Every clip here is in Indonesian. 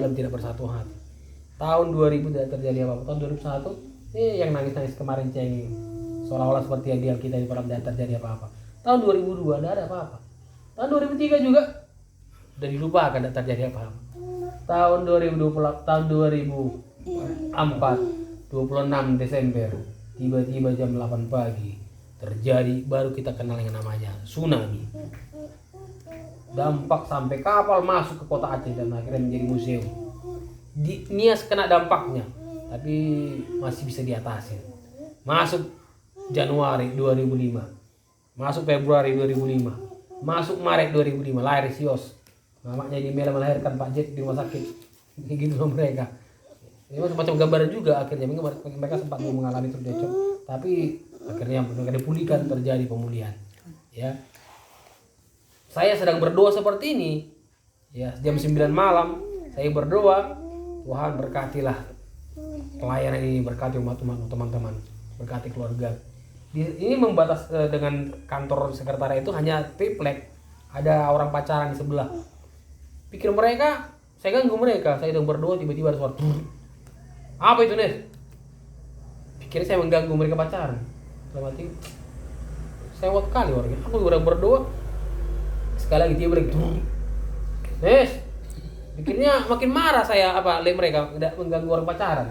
bilang tidak bersatu hati. Tahun 2000 tidak terjadi apa-apa. Tahun 2001 yang nangis-nangis kemarin cengeng seolah-olah seperti yang di Alkitab tidak terjadi apa-apa. Tahun 2002 tidak ada apa-apa. Tahun 2003 juga sudah dilupakan tidak terjadi apa-apa. Tahun 2020, tahun 2004 26 Desember tiba-tiba jam 8 pagi terjadi, baru kita kenal yang namanya tsunami. Dampak sampai kapal masuk ke kota Aceh dan akhirnya menjadi museum. Di Nias kena dampaknya, tapi masih bisa diatasi. Masuk Januari 2005, masuk Februari 2005, masuk Maret 2005 lahir Sios. Mamanya di Mela melahirkan Pak Jet di rumah sakit. Gitu sama mereka. Ini macam gambaran juga, akhirnya mereka sempat mengalami terjecok, tapi akhirnya mereka dipulihkan, terjadi pemulihan. Ya. Saya sedang berdoa seperti ini. Ya, jam 9 malam saya berdoa, Tuhan berkatilah pelayanan ini, berkati umat-umat, teman-teman, berkati keluarga. Ini membatas dengan kantor sekretariat itu hanya triplek. Ada orang pacaran di sebelah. Pikir mereka, saya ganggu mereka. Saya sedang berdoa, tiba-tiba ada suara. Apa itu, Nes? Pikir saya mengganggu mereka pacaran. Dalam hati, saya waktu kali orangnya. Aku juga berdoa. Sekali lagi dia balik. Nes, pikirnya makin marah saya lihat mereka tidak mengganggu orang pacaran.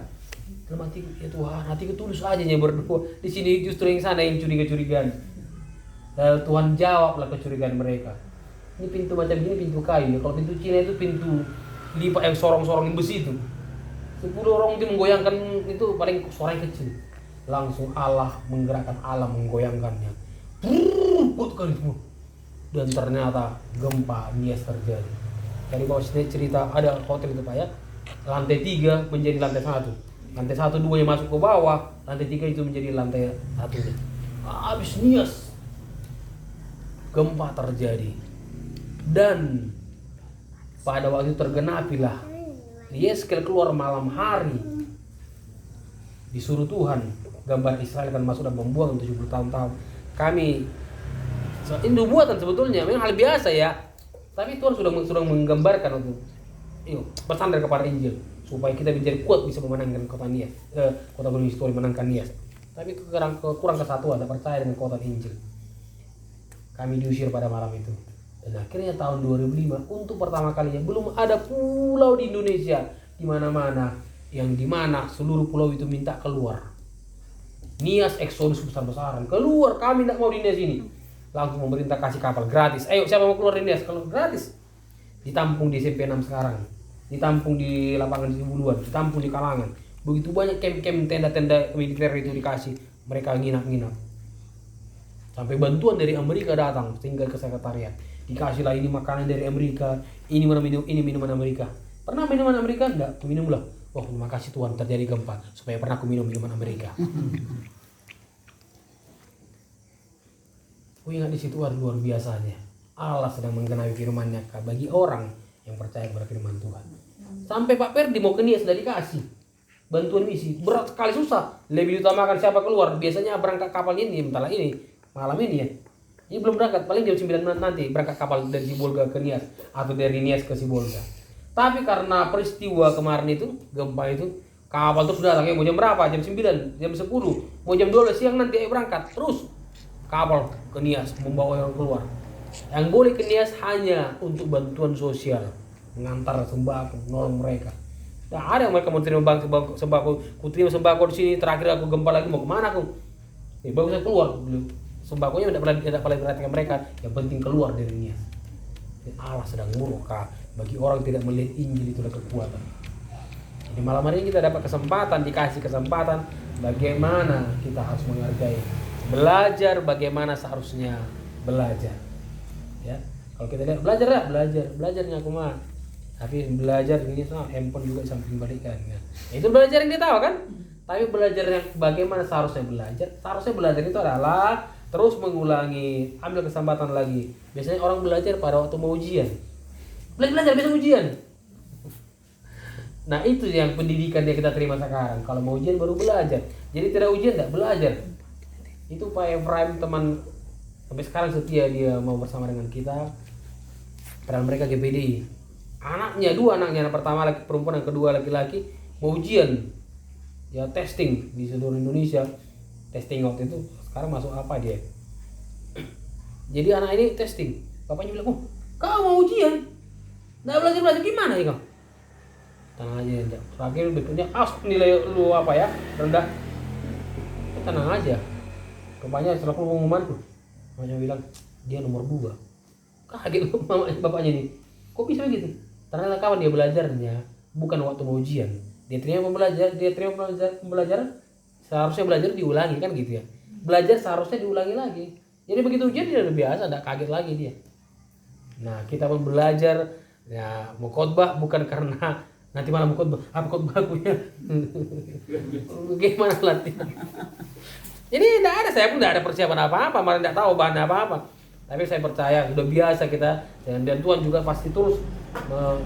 Dalam hati, ya Tuhan, hatiku tulus aja nya berdoa. Di sini justru yang sana yang curiga-curigaan. Lalu Tuhan jawablah kecurigaan mereka. Ini pintu macam gini, pintu kayu. Kalau pintu Cina itu pintu lipat yang sorong-sorong besi itu. 10 orang itu menggoyangkan itu paling suara yang kecil. Langsung Allah menggerakkan alam menggoyangkannya. Buat kali semua. Dan ternyata gempa Nias terjadi. Tadi bawah sini cerita ada hotel itu Pak ya. Lantai 3 menjadi lantai 1. Lantai 1, 2 yang masuk ke bawah. Lantai 3 itu menjadi lantai 1. Habis Nias. Gempa terjadi. Dan pada waktu itu tergenapilah Yeskel keluar malam hari, disuruh Tuhan gambar Israel akan masuk dan membuang 70 tahun-tahun. Kami itu buatan sebetulnya memang hal biasa ya, tapi Tuhan sudah menggambarkan untuk bersandar kepada Injil supaya kita menjadi kuat bisa memenangkan kota Nias, kota berhistori menangkan Nias. Tapi kurang kesatuan, tidak percaya dengan kota Injil. Kami diusir pada malam itu. Dan akhirnya tahun 2005 untuk pertama kalinya belum ada pulau di Indonesia di mana-mana yang dimana seluruh pulau itu minta keluar. Nias eksodus besar-besaran keluar, kami tidak mau di Nias ini. Langsung pemerintah kasih kapal gratis. Ayo siapa mau keluar di Nias? Kalau gratis. Ditampung di SMP 6 sekarang. Ditampung di lapangan Sibuluan, ditampung di Kalangan. Begitu banyak camp-camp tenda-tenda militer itu dikasih, mereka nginap-nginap. Sampai bantuan dari Amerika datang tinggal ke sekretariat. Dikasihlah ini makanan dari Amerika, ini minuman Amerika. Pernah minuman Amerika? Enggak, minumlah. Oh, terima kasih Tuhan terjadi gempa supaya pernah aku minum minuman Amerika. Ingat di situ luar biasanya. Allah sedang menggenapi firman-Nya bagi orang yang percaya kepada firman Tuhan. Sampai Pak Perdi mau ke Nias sudah dikasih bantuan misi. Berat sekali, susah. Lebih utamakan siapa keluar. Biasanya berangkat kapal ini, entahlah ini malam ini ya. Ini belum berangkat, paling jam 9 nanti berangkat kapal dari Sibolga ke Nias atau dari Nias ke Sibolga. Tapi karena peristiwa kemarin itu, gempa itu, kapal terus datang. Mau jam berapa? Jam 9, jam 10, mau jam 12 siang nanti ayo berangkat. Terus kapal ke Nias membawa orang keluar. Yang boleh ke Nias hanya untuk bantuan sosial, mengantar sembako, menolong mereka. Nah, ada yang mereka mau terima sembako, ku terima sembako di sini, terakhir aku gempa lagi mau kemana aku? Bagus saya keluar. Sembakonya tidak paling perhatikan mereka, yang penting keluar dari Nias. Dan Allah sedang murka bagi orang tidak melihat Injil, itulah kekuatan. Jadi malam hari ini kita dapat kesempatan, dikasih kesempatan bagaimana kita harus menghargai, belajar bagaimana seharusnya belajar. Ya, kalau kita lihat belajarnya aku mah. Tapi belajar ini sama handphone juga samping balikan. Ya. Itu belajar yang dia tahu kan? Tapi belajar yang bagaimana seharusnya belajar. Seharusnya belajar itu adalah terus mengulangi, ambil kesempatan lagi. Biasanya orang belajar pada waktu mau ujian. Belajar besok ujian. Nah itu yang pendidikan yang kita terima sekarang. Kalau mau ujian baru belajar. Jadi tidak ujian tidak belajar. Itu Pak Efraim teman sampai sekarang setia, dia mau bersama dengan kita. Padahal mereka GPD. anaknya, dua anaknya, anak pertama laki perempuan, yang kedua laki-laki, mau ujian ya, testing di seluruh Indonesia. Testing waktu itu, sekarang masuk apa dia, jadi anak ini testing, bapaknya bilang, oh kau mau ujian nggak belajar gimana ya kau, tenang aja ya. Terakhir berikutnya nilai lu apa ya, rendah, tenang aja. Rupanya setelah pengumuman tuh mamanya bilang dia nomor 2. Kaget bapaknya nih, kok bisa gitu. Ternyata kawan dia belajarnya bukan waktu mau ujian, dia terima pembelajaran seharusnya belajar diulangi kan gitu ya, belajar seharusnya diulangi lagi. Jadi begitu ujian dia udah biasa, tidak kaget lagi dia. Nah kita pun belajar ya, mau khotbah bukan karena nanti malam mau khotbah, apa khotbah aku ya gimana latihan. Jadi tidak ada, saya pun tidak ada persiapan apa-apa, malah tidak tahu bahan apa-apa. Tapi saya percaya sudah biasa kita, dan Tuhan juga pasti terus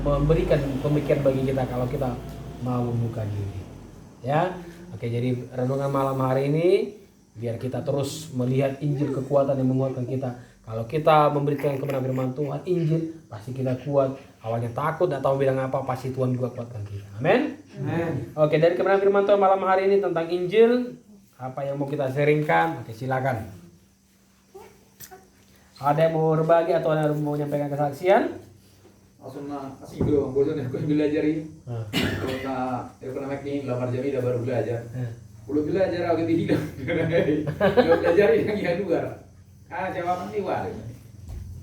memberikan pemikiran bagi kita kalau kita mau membuka diri. Ya, oke, jadi renungan malam hari ini biar kita terus melihat Injil, kekuatan yang menguatkan kita. Kalau kita memberikan kebenaran firman Tuhan, Injil, pasti kita kuat. Awalnya takut, tidak tahu bilang apa, pasti Tuhan juga kuatkan kita. Amin. Oke, dari kebenaran firman Tuhan malam hari ini tentang Injil, apa yang mau kita sharingkan? Oke, silakan. Ada yang mau berbagi atau ada yang mau menyampaikan kesaksian? Langsung kasih dulu, bosan aku belajar ini. Kalau aku nak ni lamar jami dah baru belajar. Belum belajar aku tidak. Belum belajar yang yang luar. Jawaban ni wah.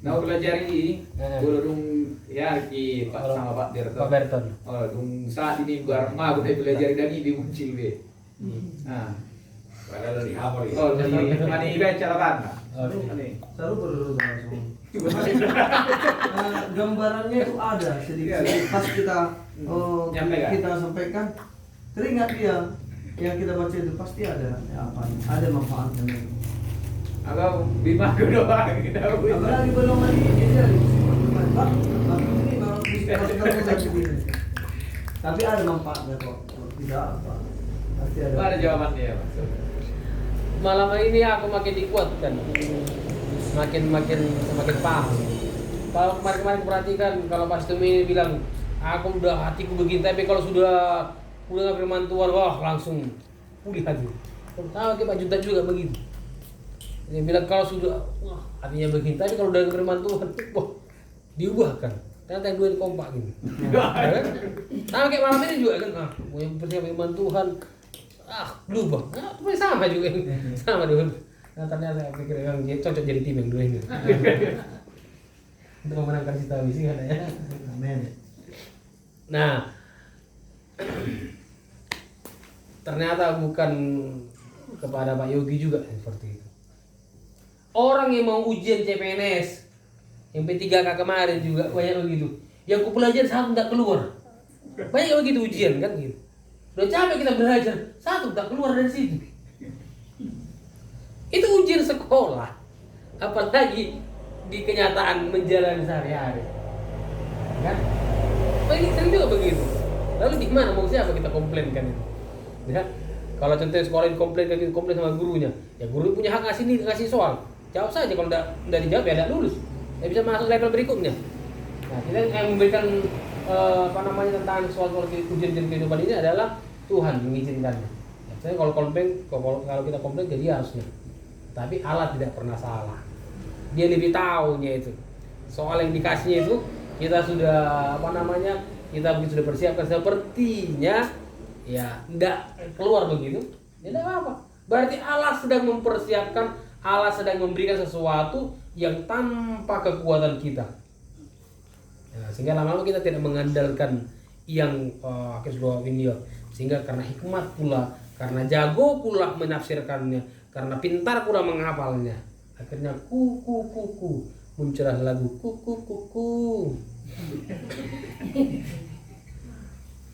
Nah belajar ini, belum ya ki Pak sama Pak Berton. Oh, saat ini baru aku dah belajar dan ini muncul be. Nah, padahal dari hafal. Oh, dari mana ini catatan? Selalu berduduk langsung. Gambarannya itu ada sedikit. Pas kita kita sampaikan, teringat dia yang kita baca itu pasti ada apa? Ada manfaatnya. Agak bima doang. Apalagi belum lagi ini dari ini baru bisa tapi ada manfaatnya kok. Tidak apa. Pasti ada. Ada jawabannya ya, Mas. Malam ini aku makin dikuatkan, makin paham. Kalau kemarin perhatikan, kalau Pastor ini bilang aku udah hatiku begini, tapi kalau sudah firman Tuhan, wah langsung pulih hati. Sama kayak Pak Junta juga begitu. Dia bilang kalau sudah wah hatinya begini, tapi kalau udah firman Tuhan, wah diubahkan. Ternyata yang dua ini kompak gitu. Ya kan? Sama kayak malam ini juga kan, mau yang percaya firman Tuhan. Berubah. Nah, sama juga sama dulu. Nah, ternyata saya pikir yang cocok jadi tim yang dua ini. Untuk memenangkan cita misi katanya. Amin. Nah, ternyata bukan kepada Pak Yogi juga seperti itu. Orang yang mau ujian CPNS, yang P3K kemarin juga banyak begitu. Yang ku belajar satu tidak keluar. Banyak begitu ujian kan gitu. Udah capek kita belajar, satu tak keluar dari situ. Itu ujian sekolah, apalagi di kenyataan menjalani sehari-hari, kan? Ini sering juga begitu. Lalu di mana mau siapa kita komplainkan itu? Ya, kalau contohnya sekolah ini komplain sama gurunya, ya guru punya hak ngasih soal. Jawab saja, kalau tidak dijawab ya tidak lulus. Ya bisa masuk level berikutnya. Nah, kita yang memberikan tentang soal ujian kehidupan ini adalah Tuhan mengizinkannya. Saya kalau kita komplain jadi harusnya. Tapi Allah tidak pernah salah. Dia lebih tahunya itu. Soal yang dikasihnya itu kita sudah kita sudah persiapkan sepertinya ya tidak keluar begitu. Ya tidak apa-apa. Berarti Allah sedang mempersiapkan, Allah sedang memberikan sesuatu yang tanpa kekuatan kita. Ya, sehingga lama-lama kita tidak mengandalkan yang video, sehingga karena hikmat pula, karena jago pula menafsirkannya, karena pintar pula menghafalnya, akhirnya kuku muncullah lagu kuku.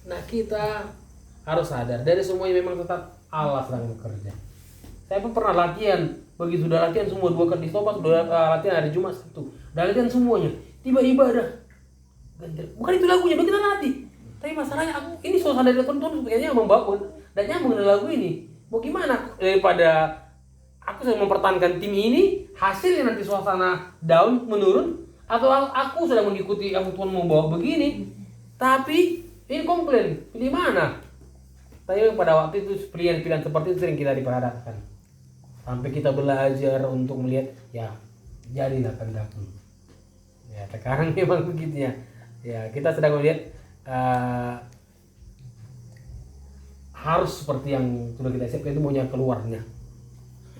Nah kita harus sadar dari semuanya memang tetap Allah sedang bekerja. Saya pun pernah latihan, begitu sudah latihan semua 2 kali di Topas, sudah latihan hari Jumat Sabtu, udah latihan semuanya, tiba ibadah. Bukan itu lagunya, kita latih. Tapi masalahnya ini suasana dari tonton kayaknya membangun dan nyambung dengan lagu ini. Mau gimana daripada aku sedang mempertahankan tim ini, hasilnya nanti suasana down menurun, Atau aku sudah mengikuti yang Tuhan mau bawa begini, tapi ini komplain, di mana? Tapi pada waktu itu pilihan-pilihan seperti itu sering kita diperhadapkan. Sampai kita belajar untuk melihat, ya jadilah kehendakmu. Ya sekarang memang begitu ya. Ya kita sedang melihat harus seperti yang sudah kita siapkan itu maunya keluarnya.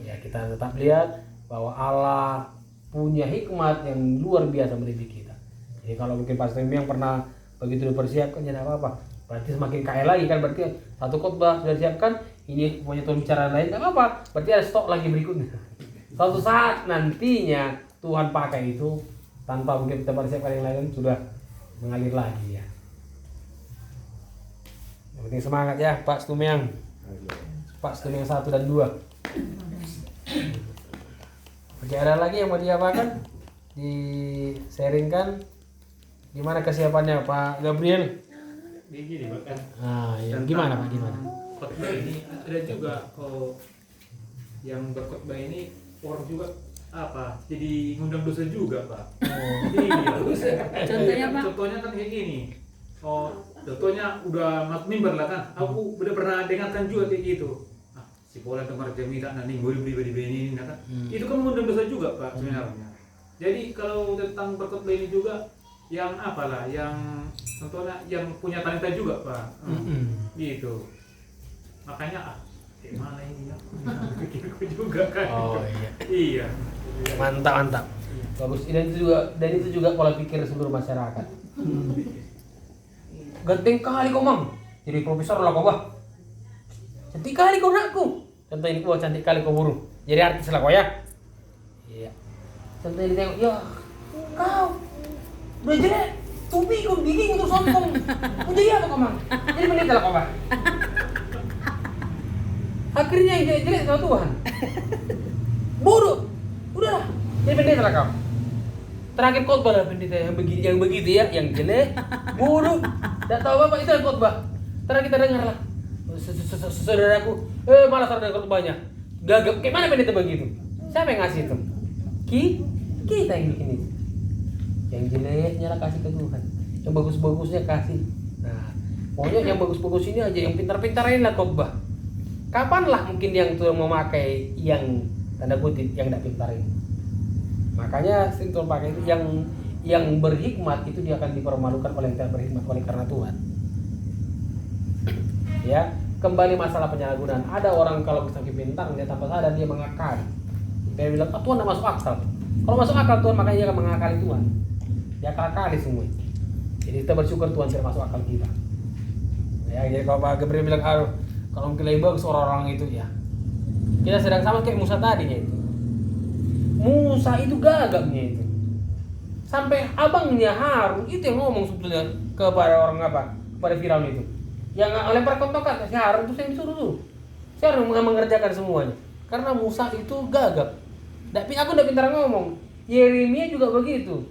Ya kita tetap lihat bahwa Allah punya hikmat yang luar biasa mendidik kita. Jadi kalau mungkin Pastor yang pernah begitu dipersiapkan ya tidak apa-apa. Berarti semakin kaya lagi kan, berarti satu khotbah sudah disiapkan, ini punya Tuhan bicara lain, tidak apa-apa. Berarti ada stok lagi berikutnya. Suatu saat nantinya Tuhan pakai itu tanpa mungkin kita persiapkan yang lain sudah mengalir lagi ya. Yang penting semangat ya Pak Stumiang. Pak Stumiang 1 dan 2. Oke, ada lagi yang mau diapakan? Di-sharingkan gimana kesiapannya Pak Gabriel? Gini Pak kan. Ya, gimana Pak? Gimana? Khotbah ini ada juga kalau yang berkhotbah ini orang juga jadi ngundang dosa juga Pak. Iya. Contohnya Pak? Contohnya kan kayak gini. Contohnya udah masuk mimbar lah kan. Aku udah pernah dengarkan juga kayak gitu. Si Pola dengar jami tak nani boleh beli ini kan. Itu kan mengundang dosa juga Pak sebenarnya. Jadi kalau tentang berkhotbah ini juga yang yang contohnya yang punya talenta juga Pak. Gitu. Makanya mana ini ya? Pikirku juga kan. Oh iya. Iya. Mantap. Bagus. Dan itu juga pola pikir seluruh masyarakat. Ganteng kali kau Mang. Jadi profesor lah kau bah. Cantik kali kau nakku. Contoh ini wah cantik kali kau burung. Jadi artis lah kau ya. Iya. Contoh ini tengok ya kau udah jelek. Tubi kau gigi untuk sombong. Kau jadi apa kau Mang? Jadi pendeta lah kau bah. Akhirnya yang jelek-jelek sama Tuhan. Bodoh. Udahlah. Jadi pendeta lah kau. Terakhir khotbah lah pendeta yang begitu ya, yang jelek, bodoh. Tidak tahu apa itu yang khotbah. Terus kita dengar lah. Saudaraku, malah saudara khotbahnya gagap. Kayak mana pendeta begitu? Siapa yang ngasih itu? Kita yang bikin itu. Yang jeleknya lah kasih ke Tuhan. Yang bagus-bagusnya kasih. Nah, pokoknya yang bagus-bagus ini aja, yang pintar-pintar ini lah khotbah. Kapanlah mungkin yang Tuhan memakai yang tanda kutip yang tidak pintar ini? Makanya sering Tuhan pakai itu yang berhikmat itu dia akan dipermalukan oleh yang tidak berhikmat oleh karena Tuhan. Ya, kembali masalah penyalahgunaan. Ada orang kalau saking pintar dia tanpa sadar dia mengakali. Dia bilang, Tuhan tidak masuk akal. Kalau masuk akal Tuhan makanya dia akan mengakali Tuhan. Dia akal-akali semua. Jadi kita bersyukur Tuhan tidak masuk akal kita. Ya, jadi kalau Pak Gabriel bilang, kalau mungkin lebih bagus orang-orang itu ya. Kita sedang sama kayak Musa tadinya itu. Musa itu gagapnya itu. Sampai abangnya Harun itu yang ngomong sebetulnya kepada orang kepada Firaun itu. Yang lempar kotokan si Harun itu yang disuruh tuh. Si Harun mengerjakan semuanya. Karena Musa itu gagap. Tapi aku tidak pintar ngomong. Yeremia juga begitu.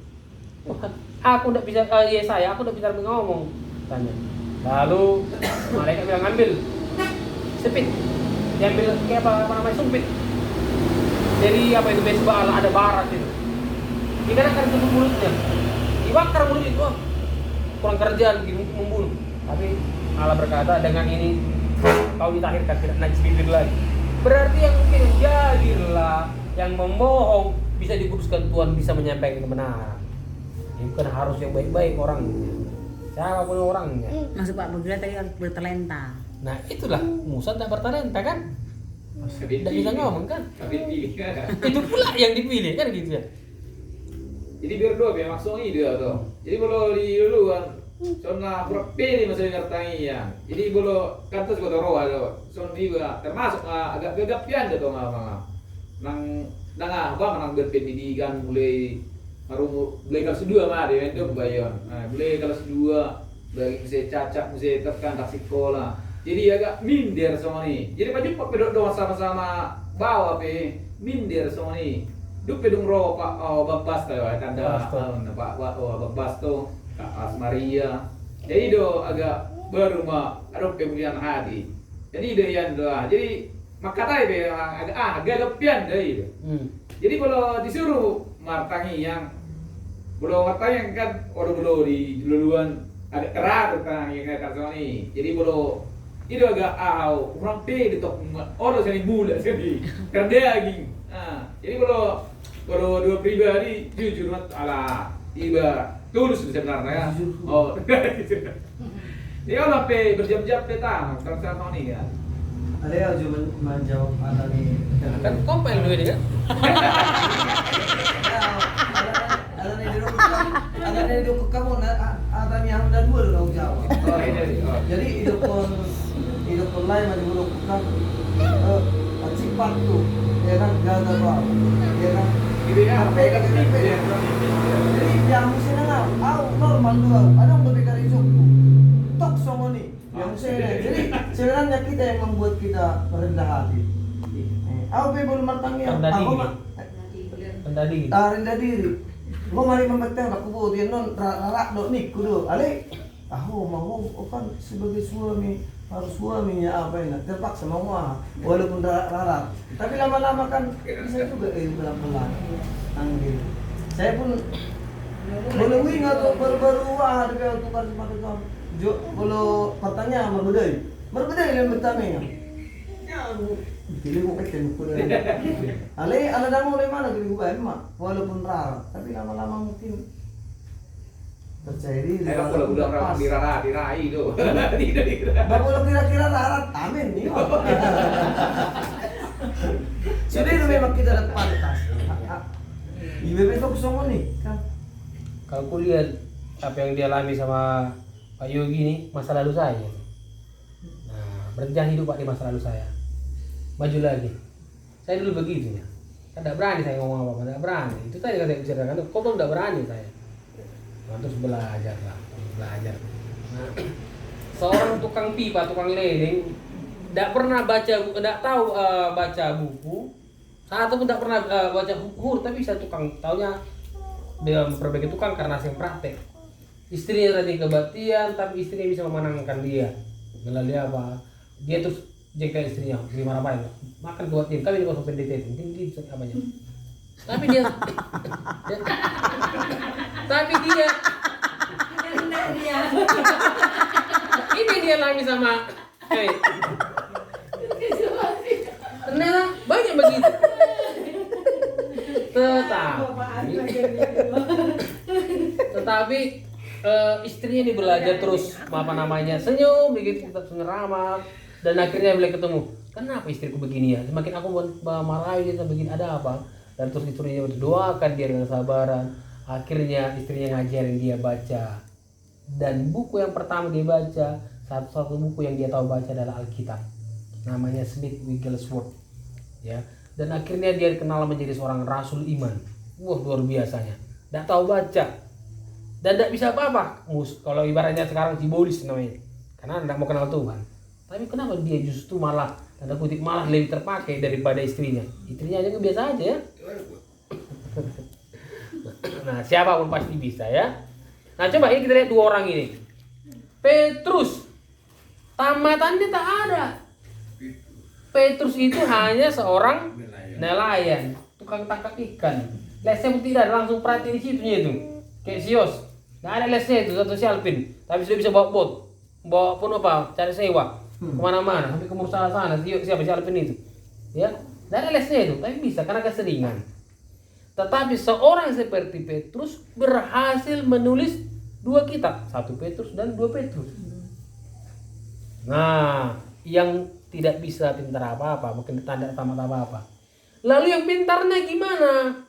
Aku tidak bisa Yesaya, aku tidak pintar ngomong. Tanya. Lalu malaikat bilang ambil sepit. Diambil kayak apa namanya sumpit. Jadi apa itu besbal ada barat itu. Dikenakan tutup mulutnya. Dibakar mulut itu. Kurang kerjaan gitu membunuh. Tapi Allah berkata dengan ini kau ditahirkan tidak najis bibir lagi. Berarti yang mungkin jadilah yang membohong bisa dikuduskan Tuhan bisa menyampaikan kebenaran. Ini bukan harus yang baik-baik orangnya. Siapapun orangnya. Maksud Pak Bugila tadi harus bertalenta. Nah itulah Musa tak bertalenta kan? Tidak bisa ngomong kan? Itu pula yang dipilih kan gitu ya. Jadi biar dua biar maksudnya dia tuh. Jadi kalau di dulu kan soalnya berpilih maksudnya ngertangi ya. Jadi kalau kan terus kata roh ada. Soalnya juga termasuk agak gagapian dia tuh nang nang berpendidikan mulai kelas 2 mah dia itu bayon. Nah, mulai kelas 2 bagi bisa cacat, bisa tekan tak sekolah. Jadi agak minder semua nih. Jadi baju pak pedok doang sama-sama bawa pe minder semua nih. Duk pedung ro pak babas tayo tanda pak babas to Kak Asmaria. Jadi do agak baru mah ada kemudian hati. Jadi do yang doa. Jadi makatai be agak lepian deh. Jadi kalau disuruh martangi yang Belum matanya kan belum di duluan ada kerat tentang yang kayak kartu ini. Jadi belum itu agak kurang di tok sini bula sini karena dia lagi. Jadi belum dua pribadi jujur ala tiba tulus sebenarnya. Dia udah berjam-jam petang tentang ini ya. Ada yang cuma menjawab ada nih. Kan komplain dulu dia kan. Ada nih hidup kamu ada nih yang udah dua dong jawab. Jadi hidup pun lain masih belum kan sifat tuh, ya kan gagal bang, ya kan. Gitu ya. Jadi yang mesti nggak, normal dua, ada yang lebih dari itu. Tok sama nih, yang saya. Jadi sebenarnya kita yang membuat kita rendah hati. Aku belum matangnya. Pendadi. Rendah diri. Gua mari membeteng aku buat dia non rarak dok nik kudu. Ale, mau kan sebagai suami harus suaminya apa ini terpaksa mau walaupun rarak. Tapi lama-lama kan bisa juga pelan-pelan. Anggil. Saya pun belum ingat tuh baru-baru ada yang tukar sama tukang. Kalau pertanyaan berbeda yang bertanya. Ya, pilih mau ketemu kuda. Ale, ada dah mulai mana jadi gua emak, walaupun rara, tapi lama-lama mungkin percaya diri. Kalau udah orang dirai itu. Kalau kira-kira rara, amin nih. Sudah itu memang kita ada pantas. IBB kok kesana nih, kan? Kalau aku lihat apa yang dia alami sama Pak Yogi nih masa lalu saya. Nah, berjalan hidup Pak di masa lalu saya. Maju lagi. Saya dulu begitu ya. Kan tidak berani saya ngomong apa-apa, tidak berani. Itu tadi kan saya bicarakan, kok belum tidak berani saya. Nah, terus belajar lah, belajar. Nah, seorang tukang pipa, tukang ledeng, tidak pernah baca buku, tidak tahu baca buku. Satu pun tidak pernah baca buku, tapi saya tukang taunya dia memperbaiki tukang karena saya praktek. Istrinya tadi kebaktian, tapi istrinya bisa memenangkan dia. Melalui apa? Dia terus jengkel istrinya, gimana apa makan kuatin, kami di kosong pendidikan, mungkin dia apanya. Tapi dia ini dia alami sama ternyata banyak begitu. Tetapi istrinya ini belajar terus senyum begitu, tetap ramah. Dan akhirnya boleh ketemu, kenapa istriku begini ya? Semakin aku marahin dia begini, ada apa? Dan terus istrinya doakan dia dengan sabaran. Akhirnya istrinya ngajarin dia baca. Dan buku yang pertama dia baca, satu-satu buku yang dia tahu baca adalah Alkitab. Namanya Smith Wigglesworth. Ya. Dan akhirnya dia dikenal menjadi seorang rasul iman. Wah, luar biasanya. Tidak tahu baca. Dan tidak bisa apa-apa. Kalau ibaratnya sekarang cibolis namanya. Karena tidak mau kenal Tuhan. Tapi kenapa dia justru malah tanda kutip malah lebih terpakai daripada istrinya? Istrinya aja biasa aja ya. Nah, siapapun pasti bisa ya. Nah, coba ini kita lihat dua orang ini. Petrus tamatannya tak ada. Petrus itu hanya seorang nelayan, tukang tangkap ikan. Lesnya pun tidak, langsung perhati di situnya itu. Kayak Sios. Nggak ada lesnya itu, satu si Alpin. Tapi sudah bisa bawa bot. Bawa pun apa? Cari sewa. Kemana-mana, sampai ke Mursalah sana, siapa si Alvin itu ya, dari lesnya itu, tapi bisa karena keseringan. Tetapi seorang seperti Petrus berhasil menulis 2 kitab, 1 Petrus dan 2 Petrus. Nah, yang tidak bisa pintar apa-apa, mungkin tanda tamat apa-apa. Lalu yang pintarnya gimana?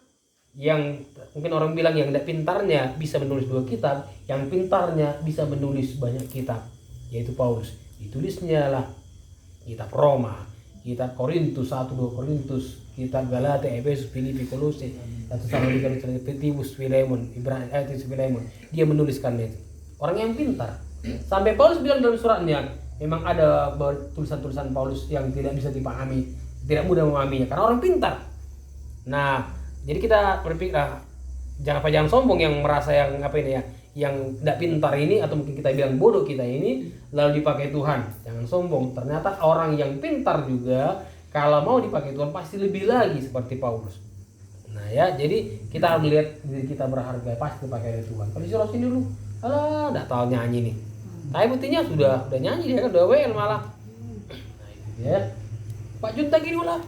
Yang mungkin orang bilang yang tidak pintarnya bisa menulis 2 kitab, yang pintarnya bisa menulis banyak kitab, yaitu Paulus. Ditulisnya lah kitab Roma, kitab Korintus 1-2 Korintus, kitab Galatia, Efesus, Filipi, Kolose, 1 Tesalonika, Timotius, Filemon, Ibrani, Filemon. Dia menuliskannya itu. Orang yang pintar. Sampai Paulus bilang dalam suratnya, memang ada tulisan-tulisan Paulus yang tidak bisa dipahami, tidak mudah memahaminya karena orang pintar. Nah, jadi kita berpikir jangan sombong yang merasa yang apa ini ya, yang tidak pintar ini, atau mungkin kita bilang bodoh kita ini lalu dipakai Tuhan. Jangan sombong, ternyata orang yang pintar juga kalau mau dipakai Tuhan pasti lebih lagi seperti Paulus. Nah ya, jadi kita harus melihat diri kita berharga, pasti pakai oleh Tuhan. Kalau si Rosin dulu, alah, nggak tahu nyanyi nih. Tapi buktinya sudah nyanyi dia kan, udah WL malah. Nah itu dia. Pak Junta gini lah,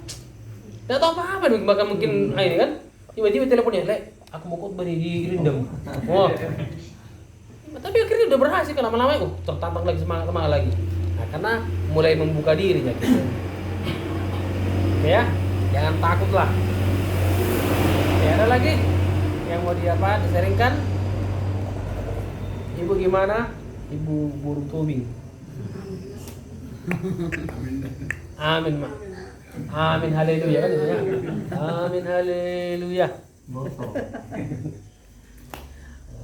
nggak tahu apa-apa, bahkan mungkin ini kan, tiba-tiba teleponnya, Lek, aku mau khotbah di Rindam. Oh. Tapi akhirnya udah berhasil kan lama-lama, tertantang lagi semangat lagi. Nah karena mulai membuka dirinya gitu. Ya, jangan takut lah. Ya, ada lagi yang mau diseringkan? Ibu gimana? Ibu burung tubing. Amin, Mak. Amin haleluya kan itu ya. Amin haleluya.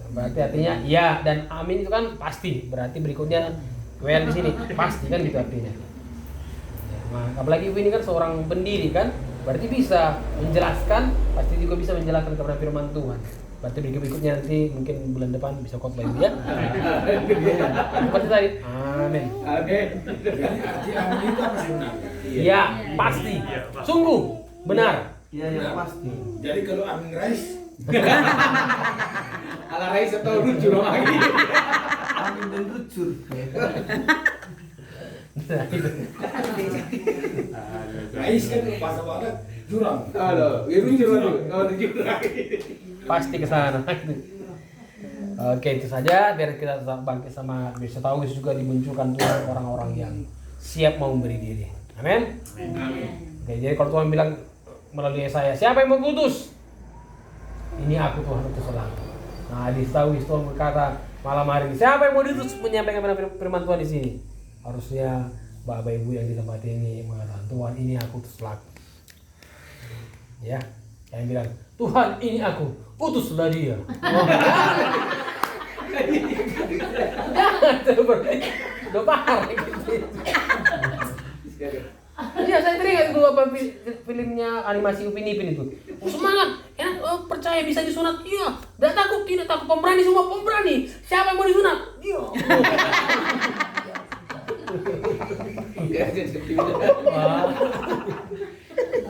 Berarti artinya ya dan amin itu kan pasti. Berarti berikutnya well di sini pasti kan gitu artinya. Ya, apalagi ibu ini kan seorang pendiri kan, berarti bisa menjelaskan, pasti juga bisa menjelaskan kepada firman Tuhan. Berarti berikutnya nanti mungkin bulan depan bisa khotbah ibu ya. Seperti tadi. Amin. Amin. Arti amin itu apa sih? Iya, pasti. Sungguh benar. Iya pasti. Jadi kalau amin rais, Ala Rais atau lucu dong lagi. Amin dan lucur. Nah, itu. rais kan bahasa Batak jurang. Halo, ya lucu dong. Oh, lucu lagi. Pasti ke sana. Oke, itu saja biar kita tetap bangkit sama bisa tahu juga dimunculkan Tuhan orang-orang yang siap mau memberi diri. Amin. Oke, jadi kalau Tuhan bilang melalui saya, siapa yang mau kutus? Ini aku Tuhan utuslah. Nah, Tuhan berkata malam hari ini, siapa yang mau diutus menyampaikan firman Tuhan di sini? Harusnya Bapak Ibu yang di tempat ini mengatakan, Tuhan ini aku utuslah. Ya, yang bilang, Tuhan ini aku, utuslah dia. Oh. Jangan seperti udah parah gitu. Iya, saya teringat itu apa filmnya animasi Upin Ipin itu. Oh, semangat, enak, percaya bisa disunat. Iya, tidak takut, pemberani semua pemberani. Siapa yang mau disunat? Iya.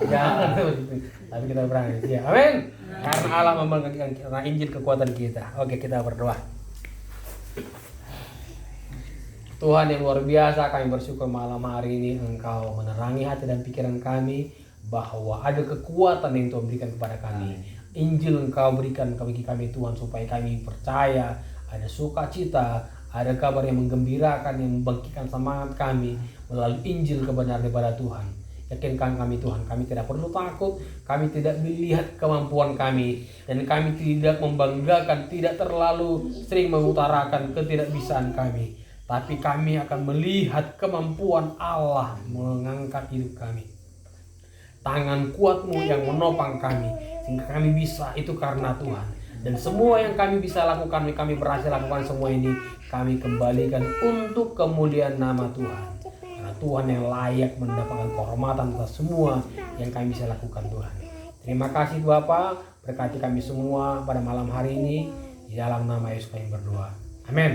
Jangan, tapi kita berani. Ya, amin. Karena Allah membagikan karena Injil kekuatan kita. Oke, kita berdoa. Tuhan yang luar biasa, kami bersyukur malam hari ini Engkau menerangi hati dan pikiran kami bahwa ada kekuatan yang Tuhan berikan kepada kami. Injil Engkau berikan bagi kami Tuhan supaya kami percaya, ada sukacita, ada kabar yang menggembirakan, yang membangkitkan semangat kami melalui Injil kebenaran daripada Tuhan. Yakinkan kami Tuhan, kami tidak perlu takut, kami tidak melihat kemampuan kami, dan kami tidak membanggakan, tidak terlalu sering mengutarakan ketidakbisaan kami. Tapi kami akan melihat kemampuan Allah mengangkat hidup kami. Tangan kuat-Mu yang menopang kami, sehingga kami bisa, itu karena Tuhan. Dan semua yang kami bisa lakukan, kami berhasil lakukan semua ini, kami kembalikan untuk kemuliaan nama Tuhan. Karena Tuhan yang layak mendapatkan kehormatan atas semua yang kami bisa lakukan Tuhan. Terima kasih Bapa, berkati kami semua pada malam hari ini. Di dalam nama Yesus kami berdoa. Amin.